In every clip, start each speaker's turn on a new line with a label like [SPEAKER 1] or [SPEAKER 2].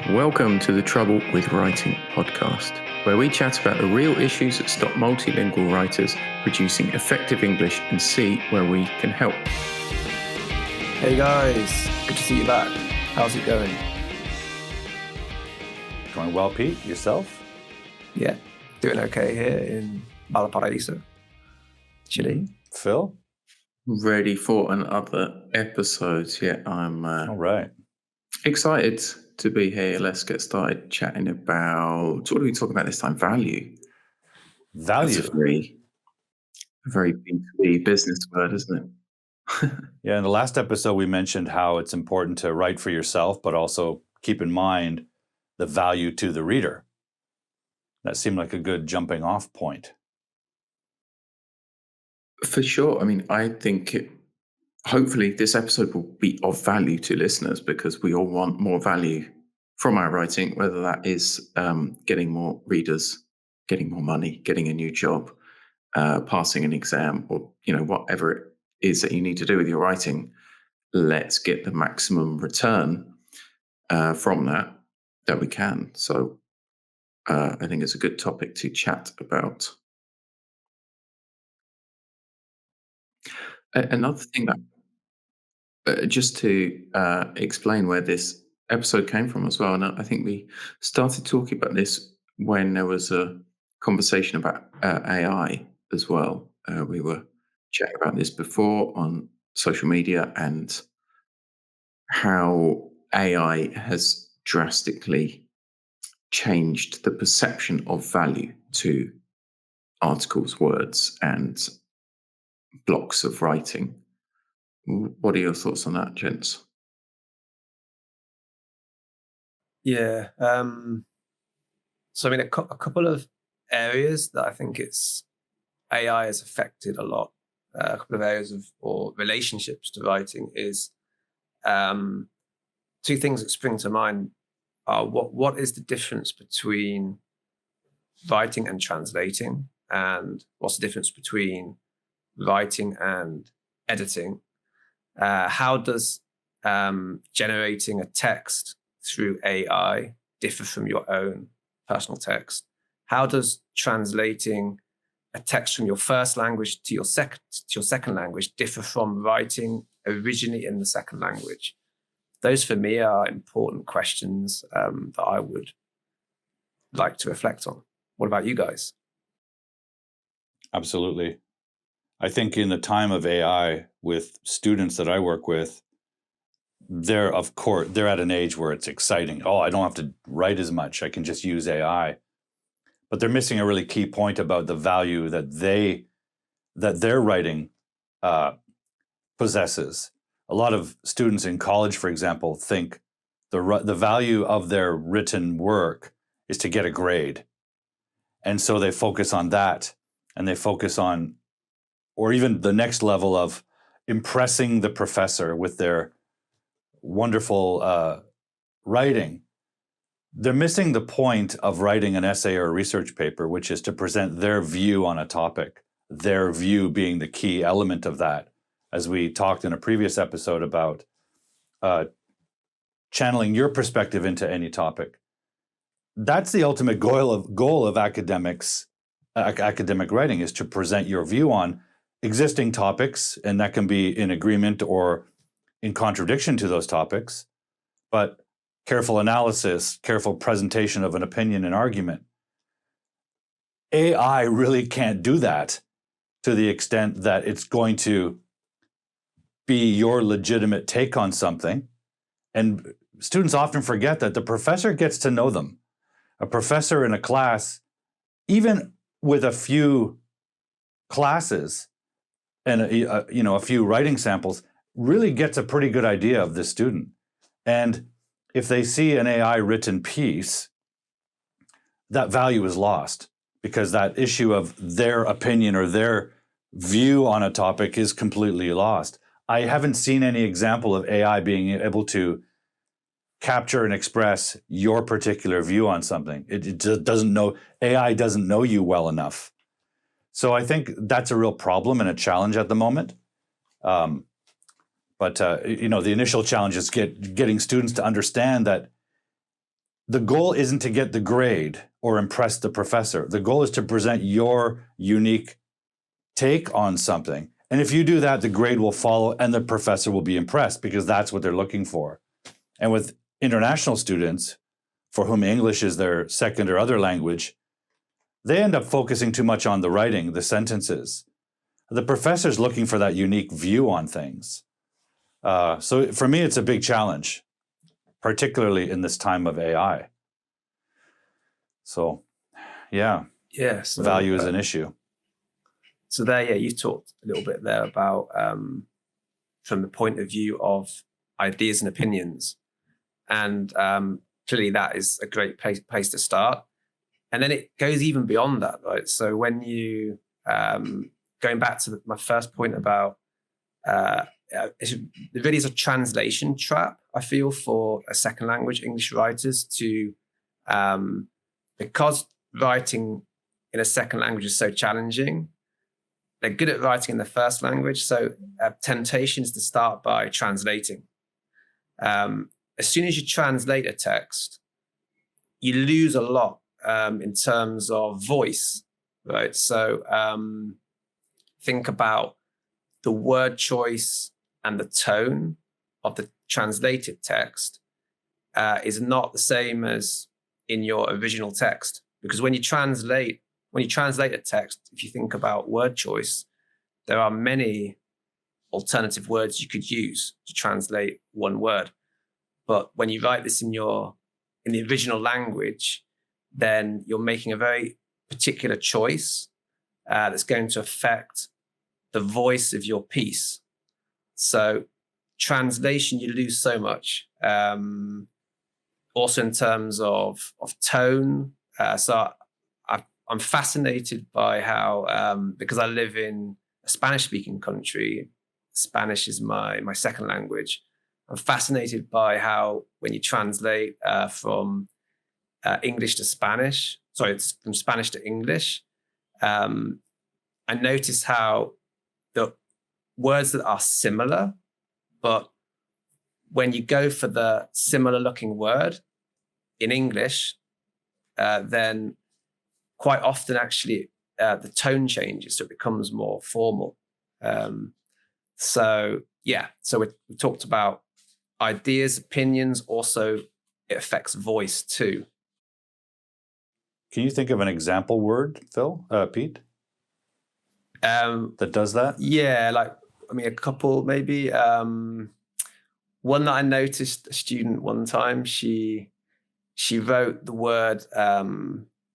[SPEAKER 1] Welcome to the Trouble with Writing podcast, where we chat about the real issues that stop multilingual writers producing effective English and see where we can help.
[SPEAKER 2] Hey guys, good to see you back. How's it going?
[SPEAKER 3] Going well, Pete. Yourself?
[SPEAKER 2] Yeah, doing okay here in Valparaiso, Chile.
[SPEAKER 3] Phil?
[SPEAKER 1] Ready for another episode. Yeah, I'm
[SPEAKER 3] All right.
[SPEAKER 1] excited to be here. Let's get started chatting about, what are we talking about this time? Value. That's a very B2B business word, isn't it?
[SPEAKER 3] Yeah, in the last episode, we mentioned how it's important to write for yourself, but also keep in mind the value to the reader. That seemed like a good jumping off point.
[SPEAKER 1] For sure. I mean, I think hopefully this episode will be of value to listeners because we all want more value from our writing, whether that is getting more readers, getting more money, getting a new job, passing an exam, or whatever it is that you need to do with your writing. Let's get the maximum return from that we can. So I think it's a good topic to chat about. Another thing that just to explain where this episode came from as well, and I think we started talking about this when there was a conversation about AI as well. We were chatting about this before on social media and how AI has drastically changed the perception of value to articles, words, and blocks of writing. What are your thoughts on that, gents?
[SPEAKER 2] Yeah. So I mean, a couple of areas that I think AI has affected a lot. A couple of areas or relationships to writing is two things that spring to mind are what is the difference between writing and translating, and what's the difference between writing and editing? How does generating a text through AI differ from your own personal text? How does translating a text from your first language to your second language differ from writing originally in the second language? Those for me are important questions that I would like to reflect on. What about you guys?
[SPEAKER 3] Absolutely. I think in the time of AI with students that I work with, they're at an age where it's exciting. Oh, I don't have to write as much. I can just use AI. But they're missing a really key point about the value that their writing possesses. A lot of students in college, for example, think the value of their written work is to get a grade. And so they focus on that, and they focus on, or even the next level of impressing the professor with their wonderful writing. They're missing the point of writing an essay or a research paper, which is to present their view on a topic, their view being the key element of that. As we talked in a previous episode about channeling your perspective into any topic. That's the ultimate goal of academic writing, is to present your view on existing topics, and that can be in agreement or in contradiction to those topics, but careful analysis, careful presentation of an opinion and argument. AI really can't do that to the extent that it's going to be your legitimate take on something. And students often forget that the professor gets to know them. A professor in a class, even with a few classes and a few writing samples, really gets a pretty good idea of the student. And if they see an AI written piece, that value is lost because that issue of their opinion or their view on a topic is completely lost. I haven't seen any example of AI being able to capture and express your particular view on something. It doesn't know, AI doesn't know you well enough. So I think that's a real problem and a challenge at the moment. But the initial challenge is getting students to understand that the goal isn't to get the grade or impress the professor. The goal is to present your unique take on something. And if you do that, the grade will follow and the professor will be impressed because that's what they're looking for. And with international students, for whom English is their second or other language, they end up focusing too much on the writing, the sentences. The professor's looking for that unique view on things. So for me, it's a big challenge, particularly in this time of AI. So, yeah,
[SPEAKER 2] So,
[SPEAKER 3] value is an issue.
[SPEAKER 2] So there, yeah, you talked a little bit there about from the point of view of ideas and opinions. And clearly that is a great place to start. And then it goes even beyond that, right? So when you, going back to my first point about, it really is a translation trap, I feel, for a second language English writers to, because writing in a second language is so challenging, they're good at writing in the first language. So temptation is to start by translating. As soon as you translate a text, you lose a lot in terms of voice, right? So think about the word choice and the tone of the translated text is not the same as in your original text. Because when you translate a text, if you think about word choice, there are many alternative words you could use to translate one word. But when you write this in the original language, then you're making a very particular choice that's going to affect the voice of your piece. So translation, you lose so much. Also in terms of tone. So I'm fascinated by how, because I live in a Spanish-speaking country, Spanish is my second language. I'm fascinated by how when you translate from English to Spanish, it's from Spanish to English, I notice how the words that are similar, but when you go for the similar looking word in English, then quite often actually the tone changes, so it becomes more formal. So we talked about ideas, opinions, also it affects voice too.
[SPEAKER 3] Can you think of an example word, Phil, Pete, that does that?
[SPEAKER 2] Yeah, a couple maybe. One that I noticed, a student one time, she wrote the word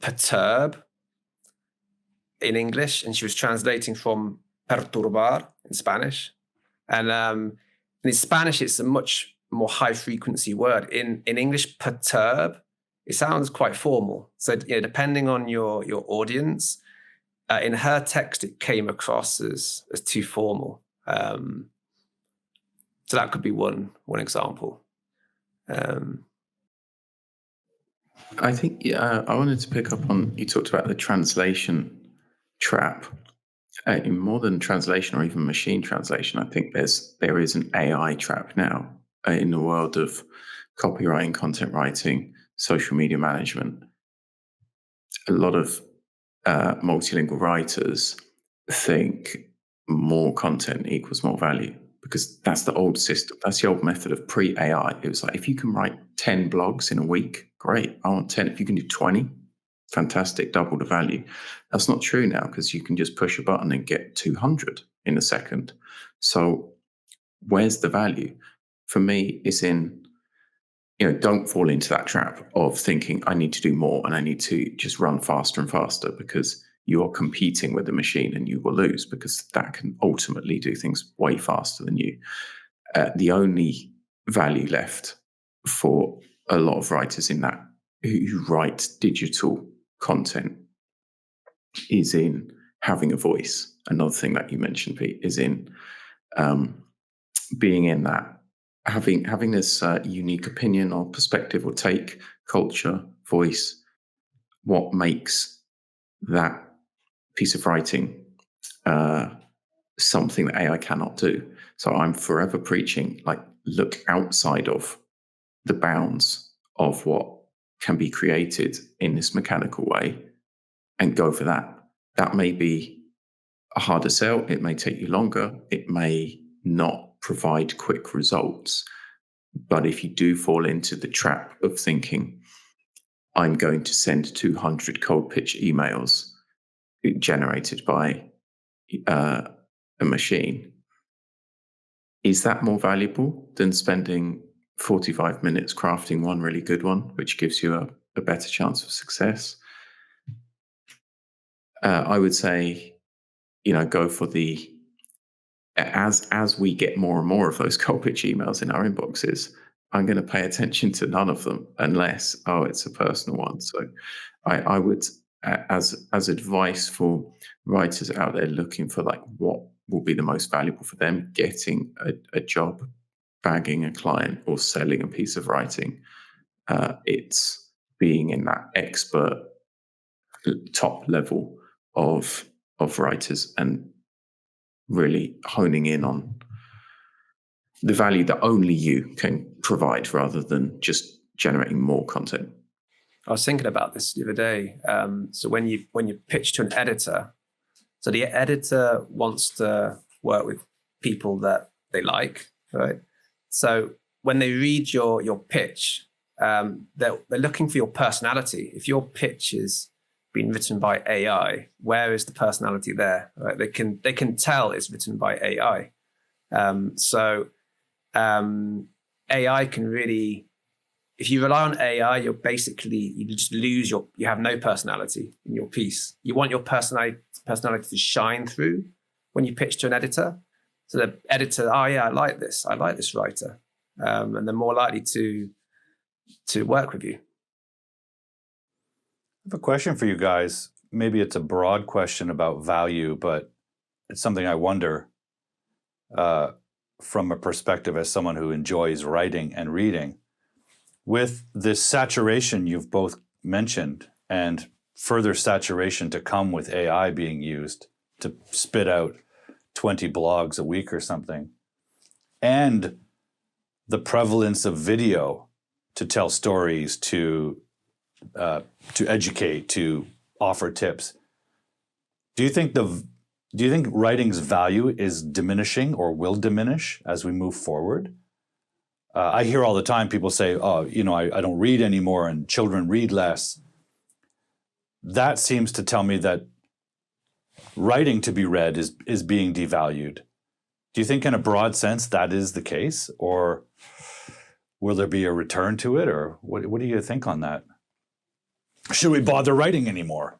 [SPEAKER 2] perturb in English, and she was translating from perturbar in Spanish. And in Spanish, it's a much more high frequency word. In English, perturb, it sounds quite formal. So depending on your audience, in her text, it came across as too formal. So that could be one example.
[SPEAKER 1] I think I wanted to pick up on, you talked about the translation trap. In modern translation or even machine translation, I think there is an AI trap now in the world of copywriting, content writing, social media management. A lot of multilingual writers think more content equals more value, because that's the old system. That's the old method of pre-AI. It was like, if you can write 10 blogs in a week, great. I want 10. If you can do 20, fantastic, double the value. That's not true now, because you can just push a button and get 200 in a second. So where's the value? For me, it's in, don't fall into that trap of thinking I need to do more and I need to just run faster and faster, because you are competing with the machine and you will lose, because that can ultimately do things way faster than you. The only value left for a lot of writers in that who write digital content is in having a voice. Another thing that you mentioned, Pete, is in being in that, having this unique opinion or perspective or take, culture, voice, what makes that piece of writing something that AI cannot do. So I'm forever preaching, look outside of the bounds of what can be created in this mechanical way and go for that. That may be a harder sell. It may take you longer. It may not provide quick results. But if you do fall into the trap of thinking, I'm going to send 200 cold pitch emails generated by a machine, is that more valuable than spending 45 minutes crafting one really good one, which gives you a better chance of success? I would say, go for the, as we get more and more of those cold pitch emails in our inboxes, I'm going to pay attention to none of them unless, it's a personal one. So I would, as advice for writers out there looking for like what will be the most valuable for them, getting a job, bagging a client, or selling a piece of writing, it's being in that expert top level of writers and really honing in on the value that only you can provide rather than just generating more content.
[SPEAKER 2] I was thinking about this the other day. So when you pitch to an editor, so the editor wants to work with people that they like, right? So when they read your pitch, they're looking for your personality. If your pitch is being written by AI, where is the personality there? Right? They can tell it's written by AI. AI can really, if you rely on AI, you just lose you have no personality in your piece. You want your personality to shine through when you pitch to an editor. So the editor, I like this writer. And they're more likely to work with you.
[SPEAKER 3] I have a question for you guys. Maybe it's a broad question about value, but it's something I wonder from a perspective as someone who enjoys writing and reading. With this saturation you've both mentioned and further saturation to come with AI being used to spit out 20 blogs a week or something, and the prevalence of video to tell stories, to educate, to offer tips, do you think writing's value is diminishing or will diminish as we move forward? I hear all the time people say, I don't read anymore and children read less. That seems to tell me that writing to be read is being devalued. Do you think in a broad sense that is the case, or will there be a return to it, or what do you think on that? Should we bother writing anymore?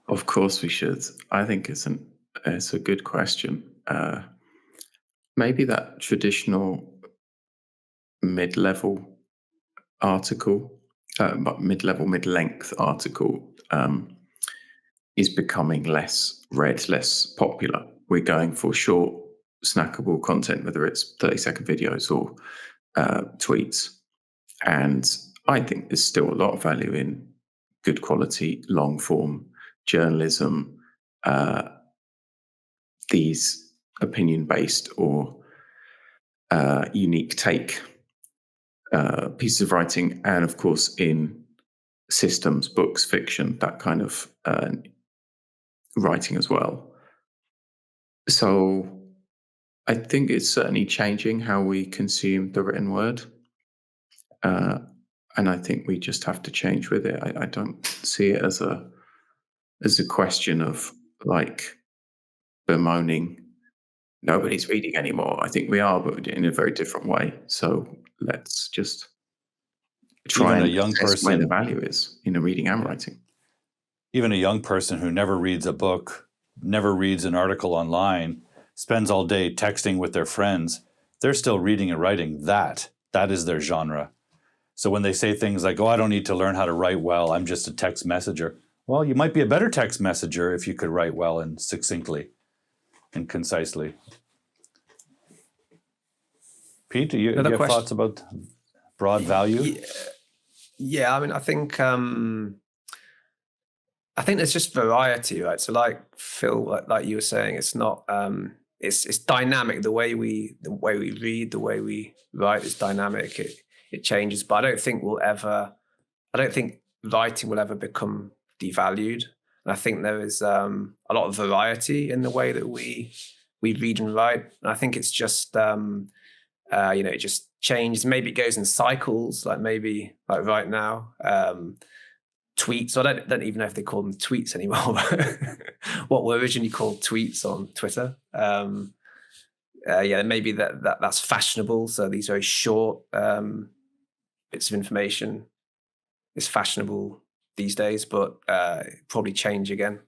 [SPEAKER 1] Of course we should. I think it's a good question. Maybe that traditional mid-level article, but mid-length article is becoming less read, less popular. We're going for short, snackable content, whether it's 30-second videos or tweets. And I think there's still a lot of value in good quality, long-form journalism, these opinion-based or unique take pieces of writing, and of course in systems, books, fiction, that kind of writing as well. So I think it's certainly changing how we consume the written word. And I think we just have to change with it. I don't see it as a question of like bemoaning nobody's reading anymore. I think we are, but in a very different way. So let's just try
[SPEAKER 3] Even
[SPEAKER 1] and
[SPEAKER 3] a young
[SPEAKER 1] assess where the
[SPEAKER 3] person,
[SPEAKER 1] value is in reading and writing.
[SPEAKER 3] even a young person who never reads a book, never reads an article online, spends all day texting with their friends, they're still reading and writing. That is their genre. So when they say things like, I don't need to learn how to write well, I'm just a text messenger. Well, you might be a better text messenger if you could write well and succinctly and concisely. Pete, do you have thoughts about broad value?
[SPEAKER 2] Yeah, I mean, I think there's just variety, right? So like Phil, like you were saying, it's not it's dynamic. The way we read, the way we write is dynamic. It changes, but I don't think we'll ever I don't think writing will ever become devalued. And I think there is a lot of variety in the way that we read and write. And I think it's just it just changes. Maybe it goes in cycles, like maybe like right now. Tweets. I don't even know if they call them tweets anymore. What were originally called tweets on Twitter. Maybe that's fashionable. So these very short bits of information is fashionable these days, but probably change again.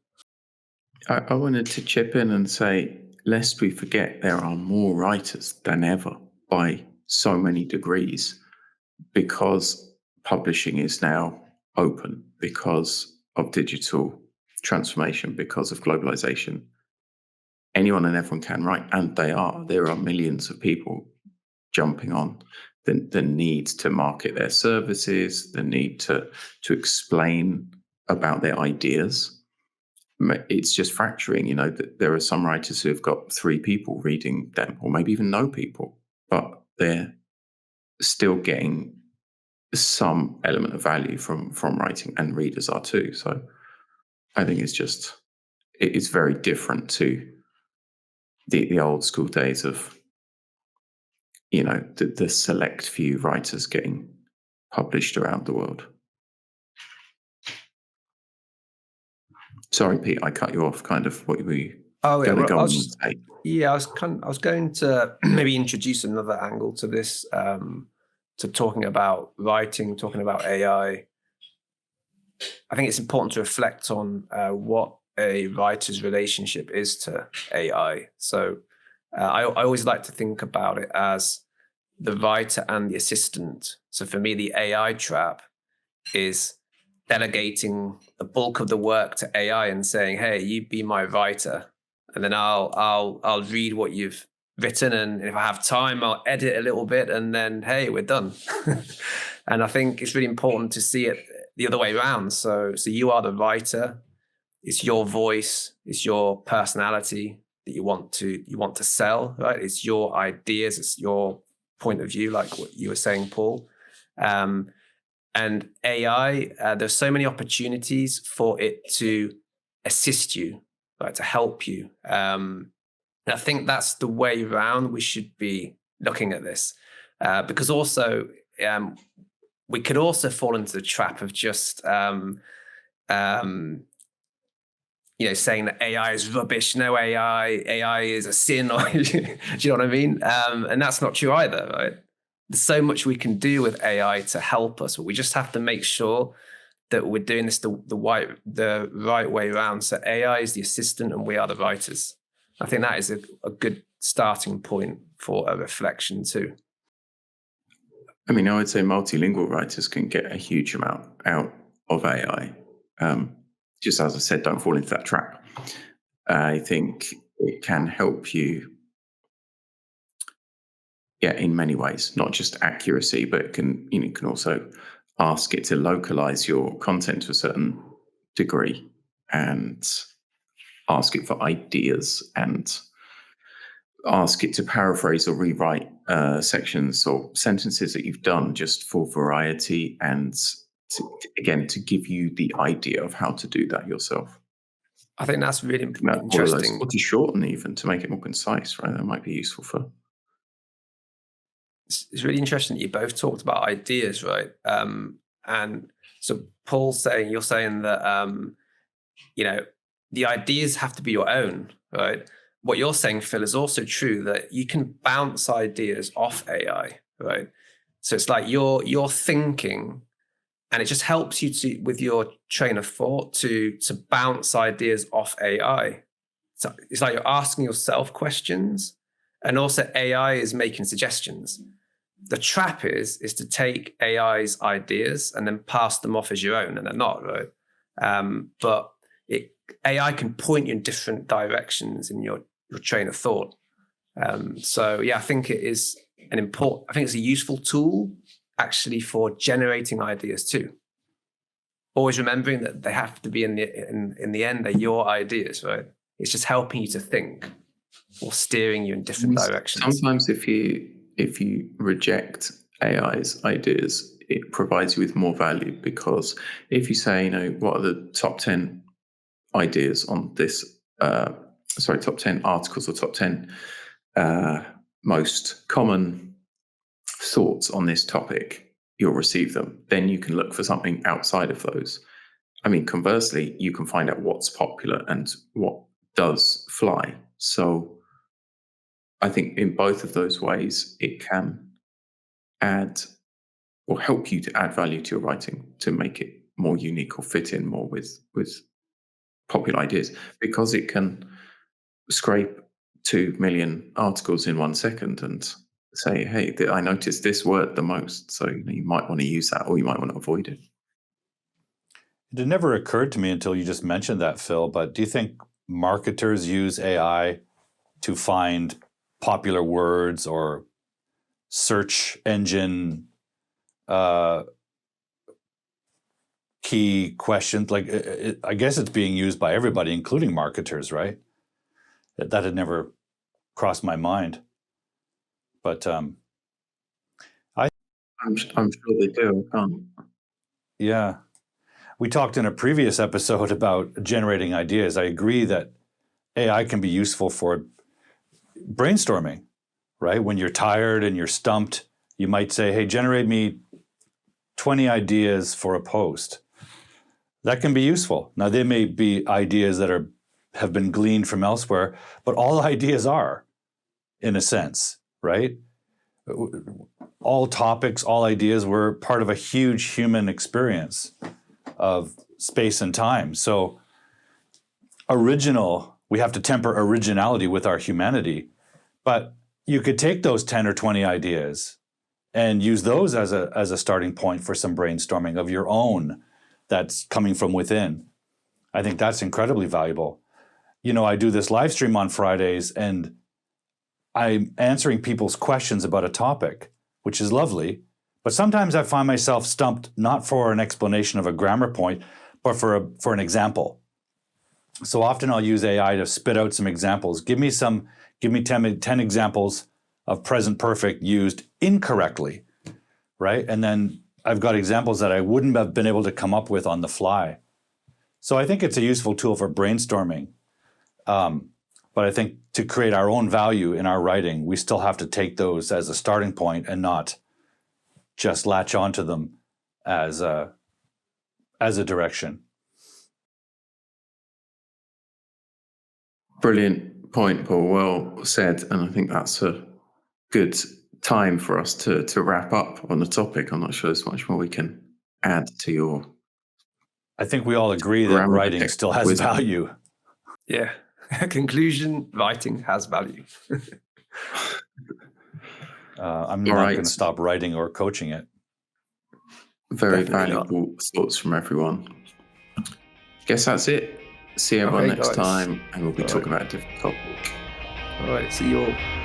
[SPEAKER 1] I wanted to chip in and say, lest we forget, there are more writers than ever by so many degrees, because publishing is now open, because of digital transformation, because of globalization. Anyone and everyone can write, and there are millions of people jumping on. The need to market their services, the need to explain about their ideas. It's just fracturing. There are some writers who have got 3 people reading them, or maybe even no people, but they're still getting some element of value from writing, and readers are too. So I think it's very different to the old school days of the select few writers getting published around the world. Sorry, Pete, I cut you off. Kind of what were you going to go on and say?
[SPEAKER 2] Yeah, I was going to maybe introduce another angle to this, to talking about writing, talking about AI. I think it's important to reflect on what a writer's relationship is to AI. So I always like to think about it as the writer and the assistant. So for me, the AI trap is delegating the bulk of the work to AI and saying, "Hey, you be my writer, and then I'll read what you've written, and if I have time, I'll edit a little bit, and then hey, we're done." And I think it's really important to see it the other way around. So you are the writer. It's your voice. It's your personality that you want to sell, right? It's your ideas. It's your point of view, like what you were saying, Paul. And AI, there's so many opportunities for it to assist you, right, to help you. And I think that's the way around we should be looking at this, because also we could also fall into the trap of just saying that AI is rubbish. No, AI is a sin, or do you know what I mean? And that's not true either, right? There's so much we can do with AI to help us, but we just have to make sure that we're doing this the right way around. So AI is the assistant and we are the writers. I think that is a good starting point for a reflection too.
[SPEAKER 1] I mean, I would say multilingual writers can get a huge amount out of AI. Just as I said, don't fall into that trap. I think it can help you, in many ways, not just accuracy, but it can also ask it to localize your content to a certain degree, and ask it for ideas, and ask it to paraphrase or rewrite sections or sentences that you've done, just for variety, and to give you the idea of how to do that yourself.
[SPEAKER 2] I think that's really interesting.
[SPEAKER 1] Or to shorten, even to make it more concise, right? That might be useful for.
[SPEAKER 2] It's really interesting that you both talked about ideas, right? And so Paul's saying, you're saying that the ideas have to be your own, right? What you're saying, Phil, is also true, that you can bounce ideas off AI, right? So it's like you're thinking, and it just helps you with your train of thought to bounce ideas off AI. So it's like you're asking yourself questions, and also AI is making suggestions. The trap is to take AI's ideas and then pass them off as your own, and they're not, right? But AI can point you in different directions in your train of thought. I think it is I think it's a useful tool actually for generating ideas too. Always remembering that they have to be in the end, they're your ideas, right? It's just helping you to think or steering you in different directions.
[SPEAKER 1] Sometimes if you reject AI's ideas, it provides you with more value, because if you say, what are the top 10 ideas on this, top 10 articles or top 10 most common thoughts on this topic, you'll receive them. Then you can look for something outside of those. I mean, conversely, you can find out what's popular and what does fly. So I think in both of those ways, it can add or help you to add value to your writing, to make it more unique or fit in more with popular ideas, because it can scrape 2 million articles in 1 second and say, hey, I noticed this word the most, so you might want to use that, or you might want to avoid it.
[SPEAKER 3] It never occurred to me until you just mentioned that, Phil, but do you think marketers use AI to find popular words or search engine key questions? Like, I guess it's being used by everybody, including marketers, right? That had never crossed my mind. But
[SPEAKER 1] I'm sure they do. I can't.
[SPEAKER 3] Yeah. We talked in a previous episode about generating ideas. I agree that AI can be useful for brainstorming, right? When you're tired and you're stumped, you might say, hey, generate me 20 ideas for a post. That can be useful. Now, they may be ideas that have been gleaned from elsewhere, but all ideas are, in a sense, right? All topics, all ideas were part of a huge human experience of space and time. So we have to temper originality with our humanity, but you could take those 10 or 20 ideas and use those as a starting point for some brainstorming of your own that's coming from within. I think that's incredibly valuable. I do this live stream on Fridays, and I'm answering people's questions about a topic, which is lovely. But sometimes I find myself stumped, not for an explanation of a grammar point, but for an example. So often I'll use AI to spit out some examples. Give me 10 examples of present perfect used incorrectly, right? And then I've got examples that I wouldn't have been able to come up with on the fly. So I think it's a useful tool for brainstorming. But I think to create our own value in our writing, we still have to take those as a starting point and not just latch onto them as a direction.
[SPEAKER 1] Brilliant point, Paul. Well said. And I think that's a good time for us to wrap up on the topic. I'm not sure there's much more we can add to your...
[SPEAKER 3] I think we all agree that writing still has value.
[SPEAKER 2] Yeah. Conclusion, writing has value.
[SPEAKER 3] I'm not going to stop writing or coaching it.
[SPEAKER 1] Very valuable thoughts from everyone. Guess that's it. See everyone next time, and we'll be talking about a different topic.
[SPEAKER 2] All right, see you all.